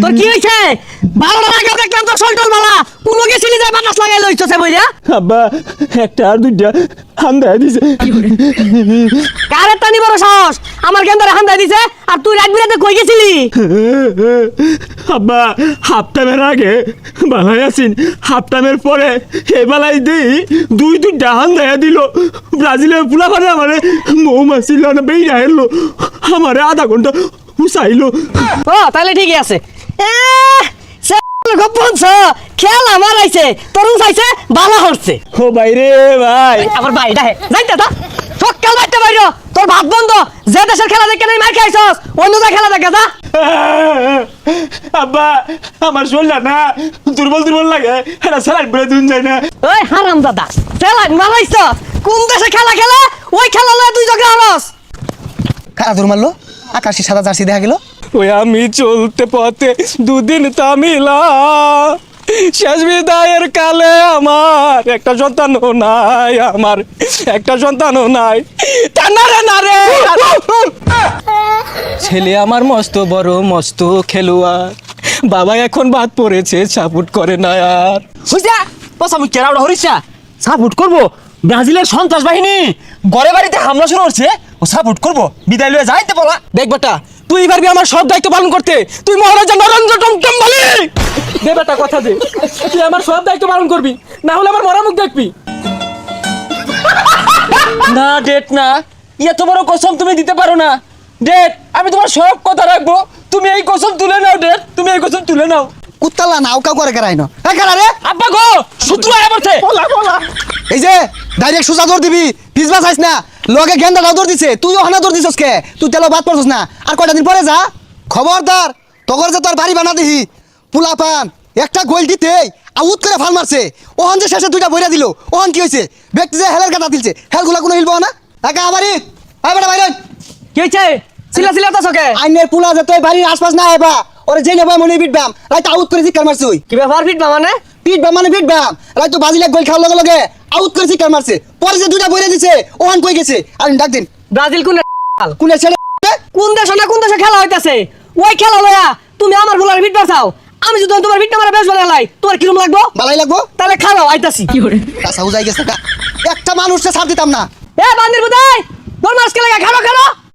তোর কি হয়েছে? 12টার আগে দেখলাম তোর শরীর বালা পুরো গেছিলি যায় বাতাস লাগাই লইছছে বইরা। আব্বা একটা আর দুইটা হান্দায় দিছে। কারে টানি বড় সাহস আমার গেন্দারে হান্দাই দিছে আর তুই রাত বিরাতে কই গেছিলি? আব্বা হাফ টাইমের আগে বালাই আছিন, হাফ টাইমের পরে এ বালাই দিই দুইটা হান্দায় দিল। ব্রাজিলের পোলা মানে আমারে মৌমাছি লানা বেইরা এলো, আমারে আধা ঘন্টা হুসাইলো। ও তাহলে ঠিকই আছে। গোপনছ খেল আমার আইছে তরুণ চাইছে বালা হচ্ছে। ও ভাই রে ভাই, আমার ভাইটা হে যাইতে তা সকাল বাইতে বাইরো তোর ভাত বন্ধ। যে দেশের খেলা দেখে নাই মার খাইছস অন্য যা খেলা দেখে যা। আব্বা আমার শরীরটা না দুর্বল দুর্বল লাগে, এটা স্যালাড বেড়ে দিন যায় না। ওই হারাম দাদা খেলায় মারাইছ কোন দেশে খেলা খেলে ওই খেলা লয়ে তুই জগা হরস। কারা দৌড় মারলো? আকাশি সাদা জার্সি দেখা গেল। ওই আমি চলতে পথে দুদিন তামিলা, শেষ বিদায়ের কালে আমার একটা সন্তানও নাই, আমার একটা সন্তানও নাই। ছেলে আমার মস্ত বড় মস্ত খেলোয়াড়, বাবা এখন বাদ পড়েছে সাপোর্ট করে না আর। বুঝছা বস আমি কেরাউডা হরিছা সাপোর্ট করবো। ব্রাজিলের সন্ত্রাস বাহিনী ঘরে বাড়িতে হামলা শুরু হচ্ছে, ও সাপোর্ট করবো বিদায় লয়ে যাইতে বলা। দেখ বেটা তুই পারবি আমার সব দায়িত্ব পালন করতে, তুই মহারাজা নরেন্দ্র টমটম বলি। দে বেটা কথা দে, তুই আমার সব দায়িত্ব পালন করবি, না হলে আমার মরা মুখ দেখবি। না ডেট না, এত বড় কসম তুমি দিতে পারো না। ডেট আমি তোমার সব কথা রাখবো, তুমি এই কসম তুলে নাও। ডেট তুমি এই কসম তুলে নাও। কুত্তালা নাও কাউ করে কেরাই না কারা রে? আব্বা গো সূত্র আয়া পড়ছে। এই যে ডাইরেক্ট সোজা দৌড় দিবি, পিছবা চাইছ না। লগে গেন্দাটাও দৌড় দিছে, তুইও হানা দৌড় দিছস কে? তুই তেলো বাদ পড়ছস না। আর কয়টা দিন পরে যা। খবরদার তগর যে তোর বাড়ি বানা দিহি পুলা পান একটা গোল দিতেই আউট করে ফাল মারছে। ওহন যে শেষে দুইটা বইরা দিল, ওহন কি হয়েছে? ব্যক্তি যে হেলের কাটা দিলছে, হেলগুলা কোনো হিলবো না। একা আবারই আয় বেটা বাইরে। কি হইছে চিল্লা চিল্লা তো সকে? আইনের পুলা যে তুই বাড়ির আশপাশ না আইবা, ওরে যেই নেবা মনে বিটবাম রাইত আউট করে চিকার মারছে। ওই কি ব্যাপার ফিট মানে? পিটবাম মানে পিটবাম রাইত বাজিলে গোল খাওয়ার লগে লগে আউট করে চিকার মারছে। পরে যে দুইটা বইরা দিছে, ওহন কই গেছে? আর ডাক দিন ব্রাজিল কোন কোন ছেলে কোন দেশে না কোন দেশে খেলা হইতাছে ওই খেলা লয়া তুমি আমার ফুলার ফিট বাঁচাও। আমি যদি তোমার ফিট মারা বেশ বলে লাই তোমার কিরম লাগবো? বালাই লাগবো। তাহলে খাও আইতাছি। কাঁচা উজাই গেছে একটা মানুষকে ছাড় দিতাম না। এ বান্দির বুদাই তোর মাছ খেলা খালো খালো